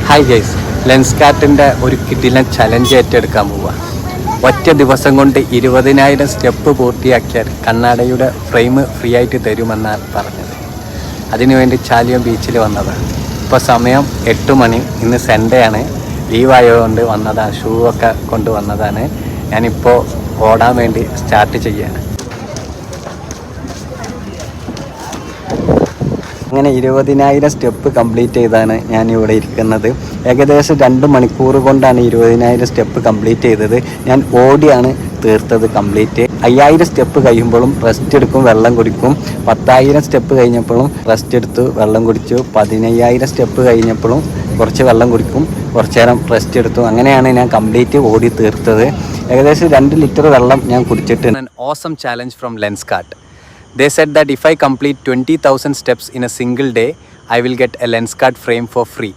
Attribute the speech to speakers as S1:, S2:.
S1: Hi guys, ലെൻസ്കാർട്ടിൻ്റെ ഒരു കിടിലൻ challenge ഏറ്റെടുക്കാൻ പോവുക. ഒറ്റ ദിവസം കൊണ്ട് 20,000 സ്റ്റെപ്പ് പൂർത്തിയാക്കിയാൽ കണ്ണാടയുടെ ഫ്രെയിം ഫ്രീ ആയിട്ട് തരുമെന്നാണ് പറഞ്ഞത്. അതിനുവേണ്ടി ചാലിയം ബീച്ചിൽ വന്നതാണ്. ഇപ്പോൾ സമയം 8 മണി. ഇന്ന് സൺഡേ ആണ്, ലീവായതുകൊണ്ട് വന്നതാണ്. ഷൂ ഒക്കെ കൊണ്ടുവന്നതാണ്. ഞാനിപ്പോൾ ഓടാൻ വേണ്ടി സ്റ്റാർട്ട് ചെയ്യാണ്. അങ്ങനെ 20,000 സ്റ്റെപ്പ് കംപ്ലീറ്റ് ചെയ്താണ് ഞാൻ ഇവിടെ ഇരിക്കുന്നത്. ഏകദേശം 2 മണിക്കൂർ കൊണ്ടാണ് 20,000 സ്റ്റെപ്പ് കംപ്ലീറ്റ് ചെയ്തത്. ഞാൻ ഓടിയാണ് തീർത്തത് കംപ്ലീറ്റ്. 5,000 സ്റ്റെപ്പ് കഴിയുമ്പോഴും റെസ്റ്റ് എടുക്കും, വെള്ളം കുടിക്കും. 10,000 സ്റ്റെപ്പ് കഴിഞ്ഞപ്പോഴും റെസ്റ്റ് എടുത്തു, വെള്ളം കുടിച്ചു. 15,000 സ്റ്റെപ്പ് കഴിഞ്ഞപ്പോഴും കുറച്ച് വെള്ളം കുടിക്കും, കുറച്ച് നേരം റെസ്റ്റ് എടുത്തു. അങ്ങനെയാണ് ഞാൻ കംപ്ലീറ്റ് ഓടി തീർത്തത്. ഏകദേശം 2 ലിറ്റർ വെള്ളം ഞാൻ കുടിച്ചിട്ടുണ്ട്. An awesome challenge from Lenskart. They said that if I complete 20,000 steps in a single day, I will get a Lenskart frame for free.